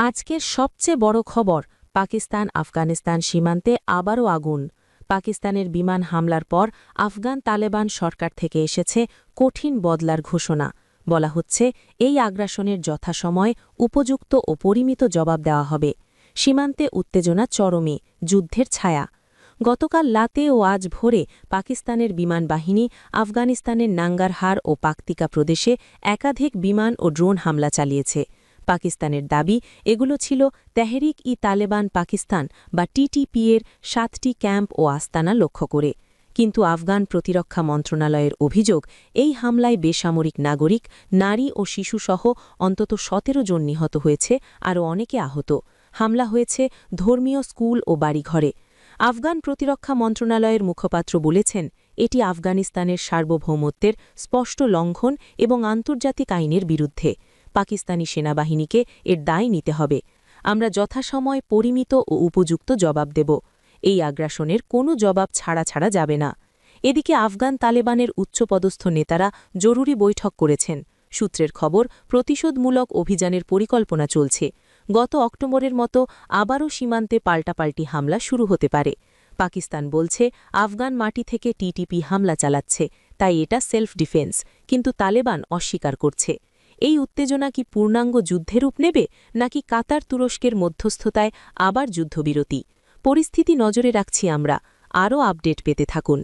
আজকের সবচেয়ে বড় খবর, পাকিস্তান আফগানিস্তান সীমান্তে আবারও আগুন। পাকিস্তানের বিমান হামলার পর আফগান তালেবান সরকার থেকে এসেছে কঠিন বদলার ঘোষণা। বলা হচ্ছে এই আগ্রাসনের যথাসময়ে উপযুক্ত ও পরিমিত জবাব দেওয়া হবে। সীমান্তে উত্তেজনা চরমে, যুদ্ধের ছায়া। গতকাল রাতে ও আজ ভোরে পাকিস্তানের বিমান বাহিনী আফগানিস্তানের নাঙ্গারহার ও পাকতিকা প্রদেশে একাধিক বিমান ও ড্রোন হামলা চালিয়েছে। পাকিস্তানের দাবি, এগুলো ছিল তেহরিক-ই-তালেবান পাকিস্তান বা টিটিপি এর ৭টি ক্যাম্প ও আস্তানা লক্ষ্য করে। কিন্তু আফগান প্রতিরক্ষা মন্ত্রণালয়ের অভিযোগ, এই হামলায় বেসামরিক নাগরিক, নারী ও শিশুসহ অন্তত ১৭ জন নিহত হয়েছে, আরও অনেকে আহত। হামলা হয়েছে ধর্মীয় স্কুল ও বাড়িঘরে। আফগান প্রতিরক্ষা মন্ত্রণালয়ের মুখপাত্র বলেছেন, এটি আফগানিস্তানের সার্বভৌমত্বের স্পষ্ট লঙ্ঘন এবং আন্তর্জাতিক আইনের বিরুদ্ধে। পাকিস্তানি সেনাবাহিনীকে এর দায় নিতে হবে। আমরা যথাসময় পরিমিত ও উপযুক্ত জবাব দেব। এই আগ্রাসনের কোনো জবাব ছাড়া যাবে না। এদিকে আফগান তালেবানের উচ্চপদস্থ নেতারা জরুরি বৈঠক করেছেন। সূত্রের খবর, প্রতিশোধমূলক অভিযানের পরিকল্পনা চলছে। গত অক্টোবরের মতো আবারও সীমান্তে পাল্টাপাল্টি হামলা শুরু হতে পারে। পাকিস্তান বলছে, আফগান মাটি থেকে টিটিপি হামলা চালাচ্ছে, তাই এটা সেলফ ডিফেন্স, কিন্তু তালেবান অস্বীকার করছে। এই উত্তেজনা কি পূর্ণাঙ্গ যুদ্ধের রূপ নেবে, নাকি কাতার তুরস্কের মধ্যস্থতায় আবার যুদ্ধবিরতি? পরিস্থিতি নজরে রাখছি আমরা। আরও আপডেট পেতে থাকুন।